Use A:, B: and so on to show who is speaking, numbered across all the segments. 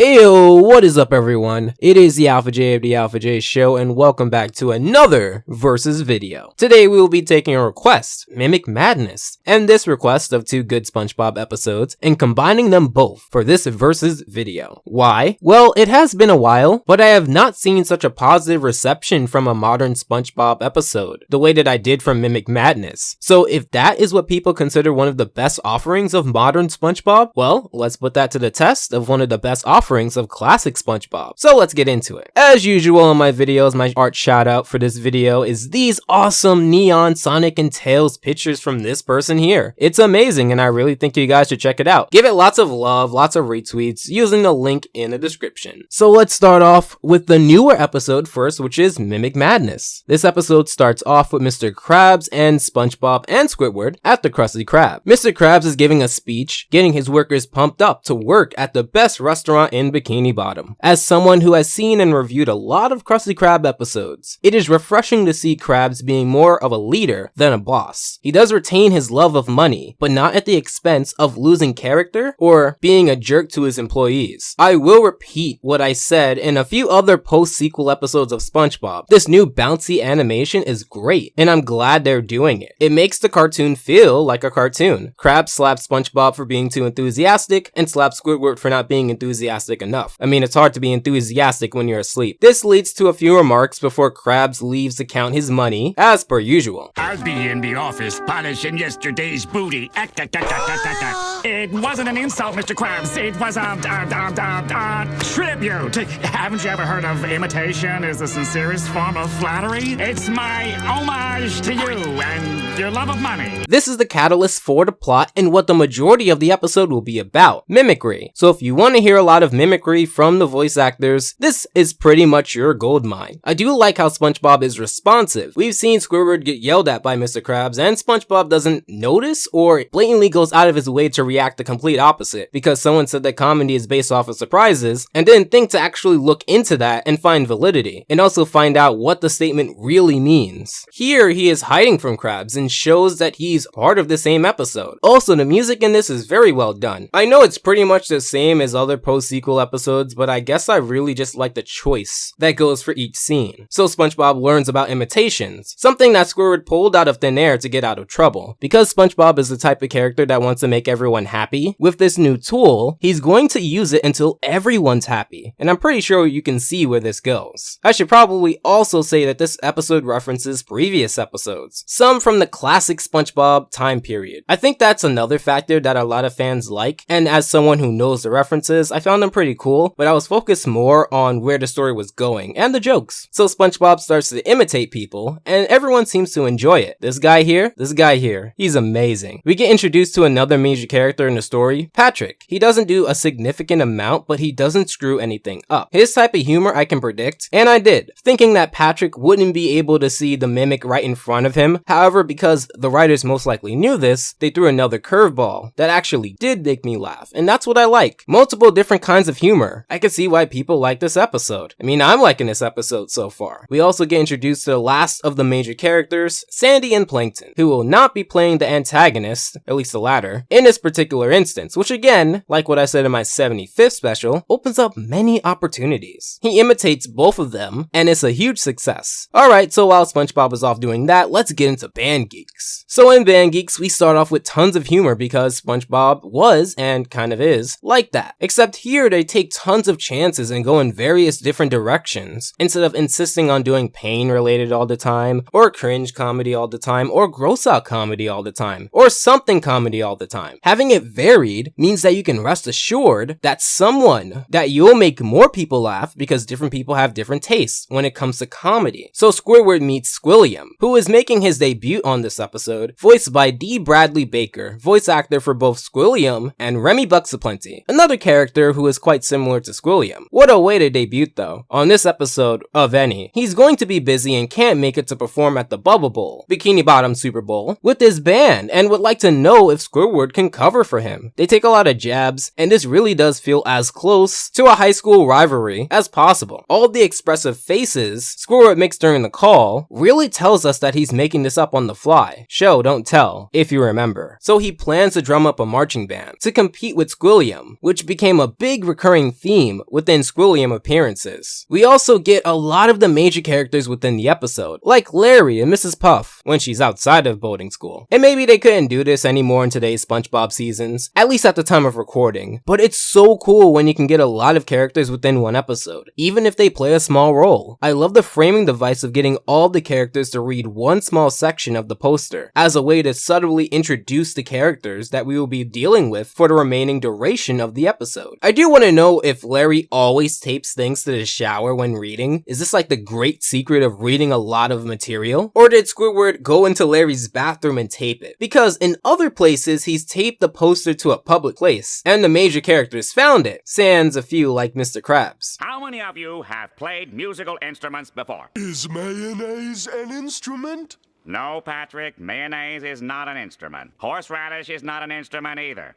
A: Heyo, what is up everyone? It is the ALPHAJAY of the ALPHAJAY show and welcome back to another versus video. Today we will be taking a request, Mimic Madness, and this request of 2 good SpongeBob episodes and combining them both for this versus video. Why? Well, it has been a while, but I have not seen such a positive reception from a modern SpongeBob episode, the way that I did from Mimic Madness. So if that is what people consider one of the best offerings of modern SpongeBob, well, let's put that to the test of one of the best offerings of classic SpongeBob. So let's get into it. As usual in my videos, my art shout out for this video is these awesome neon Sonic and Tails pictures from this person here. It's amazing and I really think you guys should check it out. Give it lots of love, lots of retweets using the link in the description. So let's start off with the newer episode first, which is Mimic Madness. This episode starts off with Mr. Krabs and SpongeBob and Squidward at the Krusty Krab. Mr. Krabs is giving a speech, getting his workers pumped up to work at the best restaurant in Bikini Bottom. As someone who has seen and reviewed a lot of Krusty Krab episodes, it is refreshing to see Krabs being more of a leader than a boss. He does retain his love of money, but not at the expense of losing character or being a jerk to his employees. I will repeat what I said in a few other post-sequel episodes of SpongeBob. This new bouncy animation is great, and I'm glad they're doing it. It makes the cartoon feel like a cartoon. Krabs slaps SpongeBob for being too enthusiastic, and slaps Squidward for not being enthusiastic enough. I mean, it's hard to be enthusiastic when you're asleep. This leads to a few remarks before Krabs leaves to count his money, as per usual.
B: I'll be in the office polishing yesterday's booty. It wasn't an insult, Mr. Krabs. It was a tribute. Haven't you ever heard of imitation is the sincerest form of flattery? It's my homage to you and your love of money.
A: This is the catalyst for the plot and what the majority of the episode will be about, mimicry. So if you want to hear a lot of mimicry from the voice actors, this is pretty much your gold mine. I do like how SpongeBob is responsive. We've seen Squidward get yelled at by Mr. Krabs and SpongeBob doesn't notice or blatantly goes out of his way to react the complete opposite because someone said that comedy is based off of surprises and didn't think to actually look into that and find validity and also find out what the statement really means. Here he is hiding from Krabs and shows that he's part of the same episode. Also, the music in this is very well done. I know it's pretty much the same as other post-sequel episodes, but I guess I really just like the choice that goes for each scene. So SpongeBob learns about imitations, something that Squidward pulled out of thin air to get out of trouble. Because SpongeBob is the type of character that wants to make everyone happy, with this new tool, he's going to use it until everyone's happy, and I'm pretty sure you can see where this goes. I should probably also say that this episode references previous episodes, some from the classic SpongeBob time period. I think that's another factor that a lot of fans like, and as someone who knows the references, I found them pretty cool, but I was focused more on where the story was going and the jokes. So SpongeBob starts to imitate people, and everyone seems to enjoy it. This guy here, he's amazing. We get introduced to another major character in the story, Patrick. He doesn't do a significant amount, but he doesn't screw anything up. His type of humor I can predict, and I did, thinking that Patrick wouldn't be able to see the mimic right in front of him. However, because the writers most likely knew this, they threw another curveball that actually did make me laugh, and that's what I like. Multiple different kinds of humor. I can see why people like this episode. I mean, I'm liking this episode so far. We also get introduced to the last of the major characters, Sandy and Plankton, who will not be playing the antagonist, at least the latter, in this particular instance, which again, like what I said in my 75th special, opens up many opportunities. He imitates both of them, and it's a huge success. Alright, so while SpongeBob is off doing that, let's get into Band Geeks. So in Band Geeks, we start off with tons of humor because SpongeBob was, and kind of is, like that. Except here, they take tons of chances and go in various different directions, instead of insisting on doing pain related all the time, or cringe comedy all the time, or gross out comedy all the time, or something comedy all the time. Having it varied means that you can rest assured that you'll make more people laugh because different people have different tastes when it comes to comedy. So Squidward meets Squilliam, who is making his debut on this episode, voiced by D. Bradley Baker, voice actor for both Squilliam and Remy Bucksaplenty, another character who is quite similar to Squilliam. What a way to debut though, on this episode of any. He's going to be busy and can't make it to perform at the Bubble Bowl, Bikini Bottom Super Bowl, with his band and would like to know if Squidward can cover for him. They take a lot of jabs, and this really does feel as close to a high school rivalry as possible. All the expressive faces Squidward makes during the call really tells us that he's making this up on the fly. Show, don't tell, if you remember. So he plans to drum up a marching band to compete with Squilliam, which became a big recurring theme within Squilliam appearances. We also get a lot of the major characters within the episode, like Larry and Mrs. Puff when she's outside of boarding school. And maybe they couldn't do this anymore in today's SpongeBob seasons, at least at the time of recording, but it's so cool when you can get a lot of characters within one episode, even if they play a small role. I love the framing device of getting all the characters to read one small section of the poster, as a way to subtly introduce the characters that we will be dealing with for the remaining duration of the episode. I do want to know if Larry always tapes things to the shower when reading. Is this like the great secret of reading a lot of material? Or did Squidward go into Larry's bathroom and tape it? Because in other places, he's taped the poster to a public place, and the major characters found it, sans a few like Mr. Krabs.
B: How many of you have played musical instruments before?
C: Is mayonnaise an instrument?
B: No, Patrick, mayonnaise is not an instrument. Horseradish is not an instrument either.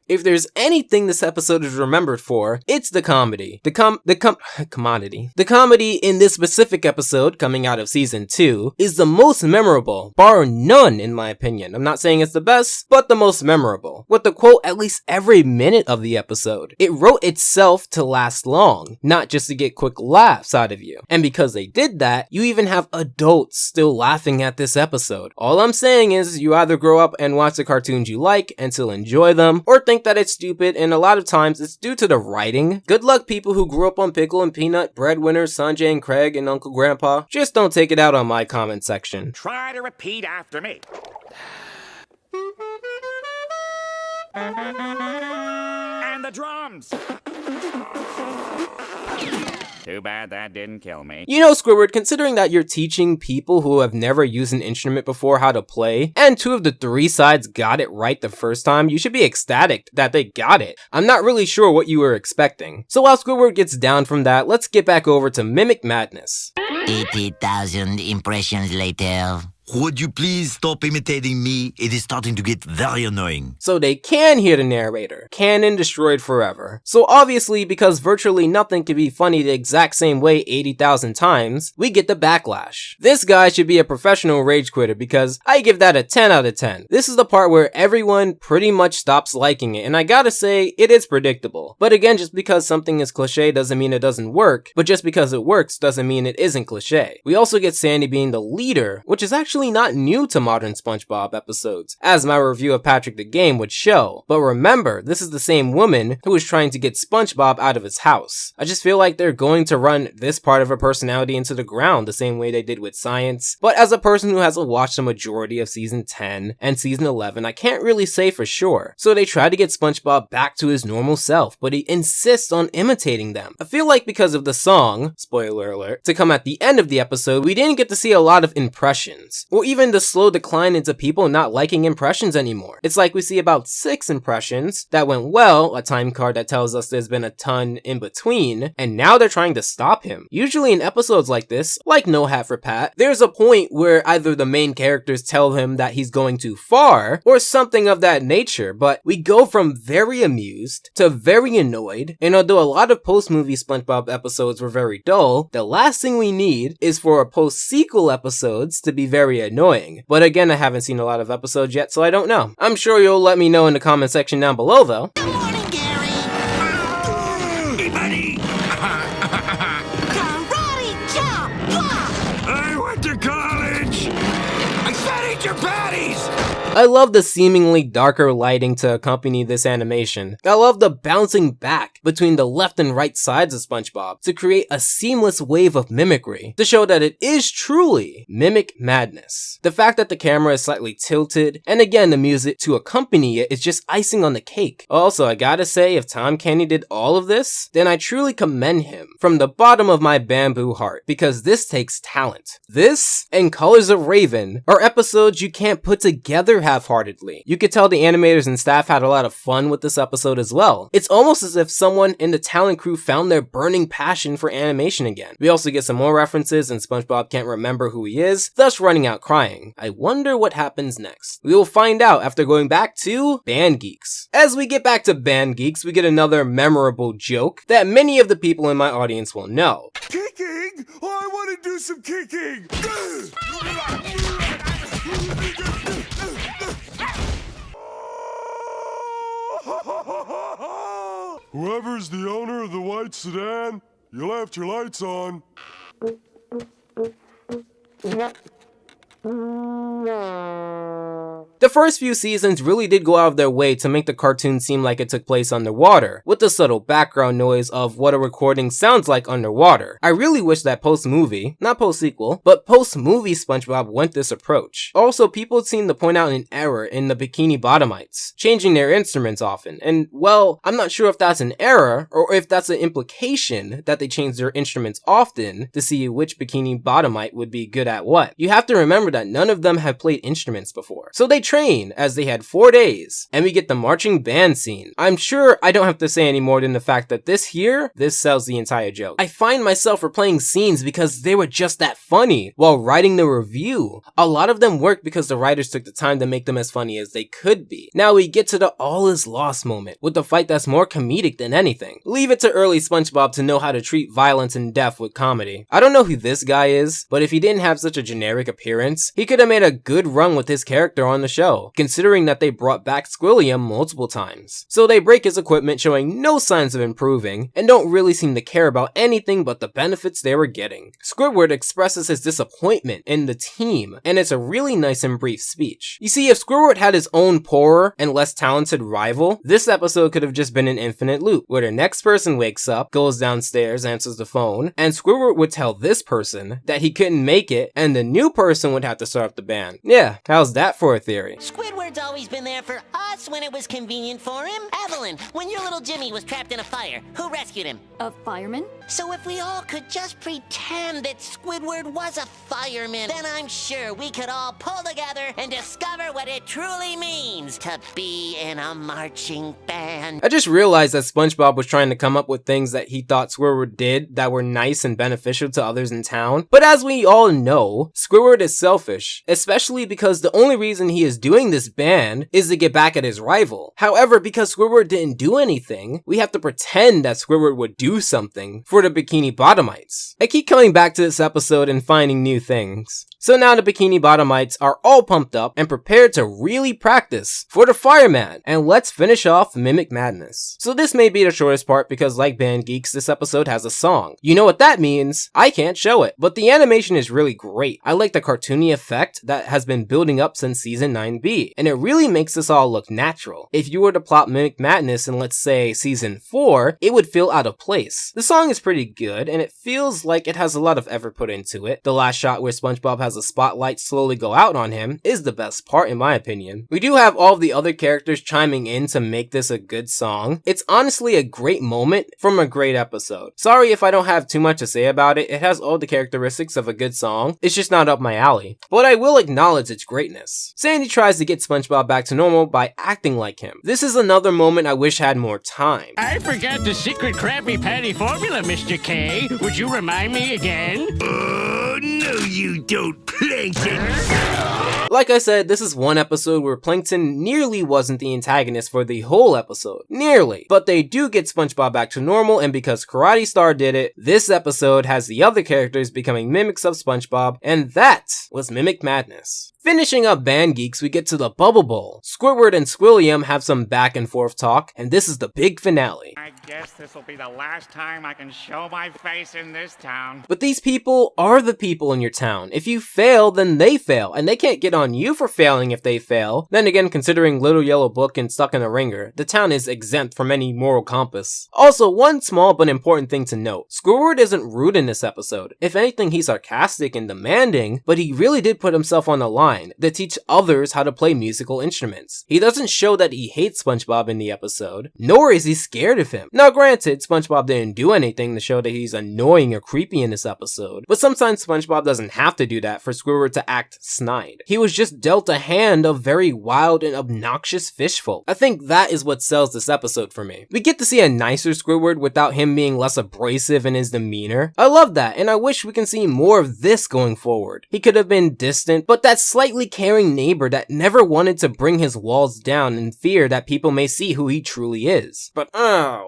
A: If there's anything this episode is remembered for, it's the comedy. The comedy in this specific episode, coming out of season 2, is the most memorable, bar none in my opinion. I'm not saying it's the best, but the most memorable. With the quote at least every minute of the episode. It wrote itself to last long, not just to get quick laughs out of you. And because they did that, you even have adults still laughing at this episode. All I'm saying is you either grow up and watch the cartoons you like and still enjoy them, or think that it's stupid, and a lot of times it's due to the writing. Good luck people who grew up on Pickle and Peanut, Breadwinners, Sanjay and Craig, and Uncle Grandpa. Just don't take it out on my comment section.
B: Try to repeat after me. And the drums. Too bad that didn't kill me.
A: You know, Squidward, considering that you're teaching people who have never used an instrument before how to play, and 2 of the 3 sides got it right the first time, you should be ecstatic that they got it. I'm not really sure what you were expecting. So while Squidward gets down from that, let's get back over to Mimic Madness.
D: 80,000 impressions later.
E: Would you please stop imitating me? It is starting to get very annoying.
A: So they can hear the narrator. Canon destroyed forever. So obviously, because virtually nothing can be funny the exact same way 80,000 times, we get the backlash. This guy should be a professional rage quitter because I give that a 10 out of 10. This is the part where everyone pretty much stops liking it, and I gotta say, it is predictable. But again, just because something is cliche doesn't mean it doesn't work, but just because it works doesn't mean it isn't cliche. We also get Sandy being the leader, which is actually not new to modern SpongeBob episodes, as my review of Patrick the Game would show. But remember, this is the same woman who is trying to get SpongeBob out of his house. I just feel like they're going to run this part of her personality into the ground the same way they did with Science. But as a person who hasn't watched the majority of season 10 and season 11, I can't really say for sure. So they try to get SpongeBob back to his normal self, but he insists on imitating them. I feel like because of the song, spoiler alert, to come at the end of the episode, we didn't get to see a lot of impressions, or even the slow decline into people not liking impressions anymore. It's like we see about 6 impressions that went well, a time card that tells us there's been a ton in between, and now they're trying to stop him. Usually in episodes like this, like No Hat for Pat, there's a point where either the main characters tell him that he's going too far, or something of that nature, but we go from very amused to very annoyed, and although a lot of post-movie SpongeBob episodes were very dull, the last thing we need is for a post-sequel episodes to be very annoying. But again, I haven't seen a lot of episodes yet, so I don't know. I'm sure you'll let me know in the comment section down below though.
D: Good morning, Gary.
B: Hey, buddy.
D: Karate chop!
B: I went to college. I said eat your patties.
A: I love the seemingly darker lighting to accompany this animation. I love the bouncing back between the left and right sides of SpongeBob to create a seamless wave of mimicry to show that it is truly Mimic Madness. The fact that the camera is slightly tilted, and again the music to accompany it is just icing on the cake. Also, I gotta say, if Tom Kenny did all of this, then I truly commend him from the bottom of my bamboo heart, because this takes talent. This and Colors of Raven are episodes you can't put together half-heartedly. You could tell the animators and staff had a lot of fun with this episode as well. It's almost as if someone in the talent crew found their burning passion for animation again. We also get some more references and SpongeBob can't remember who he is, thus running out crying. I wonder what happens next. We will find out after going back to Band Geeks. As we get back to Band Geeks, we get another memorable joke that many of the people in my audience will know.
C: Kicking? Oh, I want to do some kicking. Whoever Whoever's the owner of the white sedan, you left your lights on.
A: The first few seasons really did go out of their way to make the cartoon seem like it took place underwater, with the subtle background noise of what a recording sounds like underwater. I really wish that post-movie, not post-sequel, but post-movie SpongeBob went this approach. Also, people seem to point out an error in the Bikini Bottomites, changing their instruments often, and well, I'm not sure if that's an error, or if that's an implication that they change their instruments often to see which Bikini Bottomite would be good at what. You have to remember that none of them have played instruments before, so they train as they had 4 days, and we get the marching band scene. I'm sure I don't have to say any more than the fact that this sells the entire joke. I find myself replaying scenes because they were just that funny while writing the review. A lot of them worked because the writers took the time to make them as funny as they could be. Now we get to the all is lost moment, with the fight that's more comedic than anything. Leave it to early SpongeBob to know how to treat violence and death with comedy. I don't know who this guy is, but if he didn't have such a generic appearance, he could have made a good run with his character on the show, considering that they brought back Squilliam multiple times. So they break his equipment, showing no signs of improving, and don't really seem to care about anything but the benefits they were getting. Squidward expresses his disappointment in the team, and it's a really nice and brief speech. You see, if Squidward had his own poorer and less talented rival, this episode could have just been an infinite loop, where the next person wakes up, goes downstairs, answers the phone, and Squidward would tell this person that he couldn't make it, and the new person would have to start up the band. Yeah, how's that for a theory?
F: Squidward's always been there for us when it was convenient for him. Evelyn, when your little Jimmy was trapped in a fire, who rescued him?
G: A fireman?
F: So if we all could just pretend that Squidward was a fireman, then I'm sure we could all pull together and discover what it truly means to be in a marching band.
A: I just realized that SpongeBob was trying to come up with things that he thought Squidward did that were nice and beneficial to others in town. But as we all know, Squidward is selfish, especially because the only reason he is doing this band is to get back at his rival. However, because Squidward didn't do anything, we have to pretend that Squidward would do something for the Bikini Bottomites. I keep coming back to this episode and finding new things. So now the Bikini Bottomites are all pumped up and prepared to really practice for the fireman, and let's finish off Mimic Madness. So this may be the shortest part because like Band Geeks, this episode has a song. You know what that means? I can't show it, but the animation is really great. I like the cartoony effect that has been building up since season 9B, and it really makes this all look natural. If you were to plot Mimic Madness in, let's say, season 4, it would feel out of place. The song is pretty good, and it feels like it has a lot of effort put into it. The last shot where SpongeBob has a spotlight slowly go out on him is the best part in my opinion. We do have all of the other characters chiming in to make this a good song. It's honestly a great moment from a great episode. Sorry if I don't have too much to say about it. It has all the characteristics of a good song. It's just not up my alley. But I will acknowledge its greatness. Sandy tries to get SpongeBob back to normal by acting like him. This is another moment I wish had more time.
B: I forgot the secret Krabby Patty formula, Mr. K. Would you remind me again?
E: Oh, no you don't, Plankton.
A: Like I said, this is one episode where Plankton nearly wasn't the antagonist for the whole episode. Nearly. But they do get SpongeBob back to normal, and because Karate Star did it, this episode has the other characters becoming mimics of SpongeBob, and that was Mimic Madness. Finishing up Band Geeks, we get to the Bubble Bowl. Squidward and Squilliam have some back and forth talk, and this is the big finale.
B: I guess this will be the last time I can show my face in this town.
A: But these people are the people in your town. If you fail, then they fail, and they can't get on you for failing if they fail. Then again, considering Little Yellow Book and Stuck in a Ringer, the town is exempt from any moral compass. Also, one small but important thing to note, Squidward isn't rude in this episode. If anything, he's sarcastic and demanding, but he really did put himself on the line to teach others how to play musical instruments. He doesn't show that he hates SpongeBob in the episode, nor is he scared of him. Now granted, SpongeBob didn't do anything to show that he's annoying or creepy in this episode, but sometimes SpongeBob doesn't have to do that for Squidward to act snide. He was just dealt a hand of very wild and obnoxious fishfolk. I think that is what sells this episode for me. We get to see a nicer Squidward without him being less abrasive in his demeanor. I love that, and I wish we can see more of this going forward. He could have been distant, but that slightly caring neighbor that never wanted to bring his walls down in fear that people may see who he truly is. But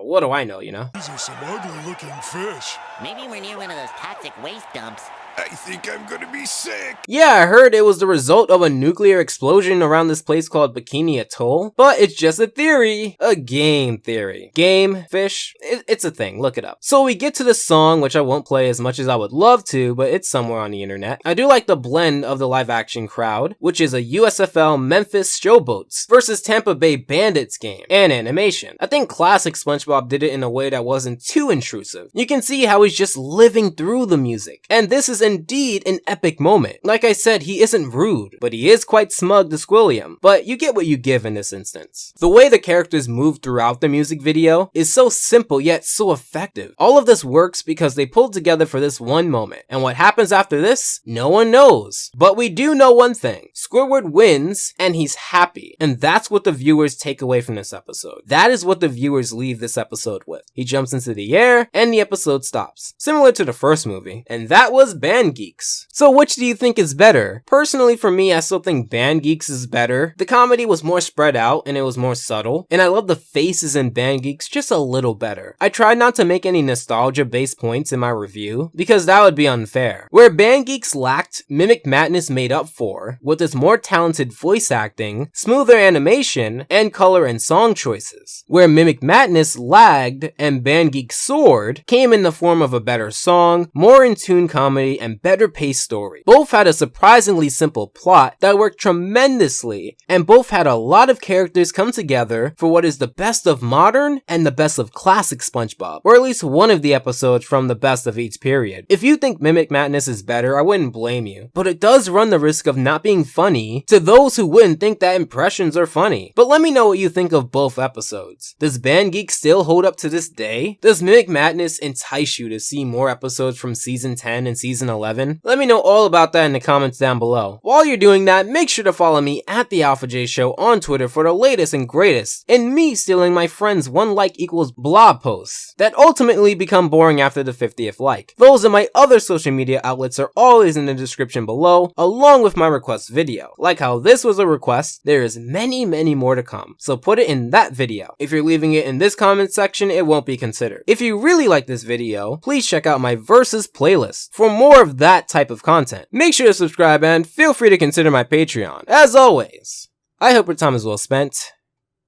A: what do I know, you know?
C: These are some ugly looking fish.
F: Maybe we're near one of those toxic waste dumps.
C: I think I'm gonna be sick.
A: Yeah, I heard it was the result of a nuclear explosion around this place called Bikini Atoll, but it's just a theory. A game theory. Game, fish, it's a thing, look it up. So we get to the song, which I won't play as much as I would love to, but it's somewhere on the internet. I do like the blend of the live action crowd, which is a USFL Memphis Showboats versus Tampa Bay Bandits game, and animation. I think classic SpongeBob did it in a way that wasn't too intrusive. You can see how he's just living through the music, and this is indeed an epic moment. Like I said, he isn't rude, but he is quite smug to Squilliam, but you get what you give in this instance. The way the characters move throughout the music video is so simple yet so effective. All of this works because they pulled together for this one moment, and what happens after this, no one knows. But we do know one thing. Squidward wins, and he's happy, and that's what the viewers take away from this episode. That is what the viewers leave this episode with. He jumps into the air, and the episode stops. Similar to the first movie, and that was Band Geeks. So which do you think is better? Personally, for me, I still think Band Geeks is better. The comedy was more spread out and it was more subtle, and I love the faces in Band Geeks just a little better. I tried not to make any nostalgia-based points in my review, because that would be unfair. Where Band Geeks lacked, Mimic Madness made up for, with its more talented voice acting, smoother animation, and color and song choices. Where Mimic Madness lagged, and Band Geeks soared, came in the form of a better song, more in-tune comedy, and better paced story. Both had a surprisingly simple plot that worked tremendously, and both had a lot of characters come together for what is the best of modern and the best of classic SpongeBob, or at least one of the episodes from the best of each period. If you think Mimic Madness is better, I wouldn't blame you, but it does run the risk of not being funny to those who wouldn't think that impressions are funny. But let me know what you think of both episodes. Does Band Geeks still hold up to this day? Does Mimic Madness entice you to see more episodes from season 10 and season 11? Let me know all about that in the comments down below. While you're doing that, make sure to follow me at the ALPHAJ Show on Twitter for the latest and greatest, and me stealing my friends' 1 like equals blog posts that ultimately become boring after the 50th like. Those and my other social media outlets are always in the description below, along with my request video. Like how this was a request, there is many more to come, so put it in that video. If you're leaving it in this comment section, it won't be considered. If you really like this video, please check out my Versus playlist for more of that type of content. Make sure to subscribe and feel free to consider my Patreon. As always, I hope your time is well spent,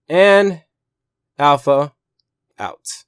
A: and Alpha out.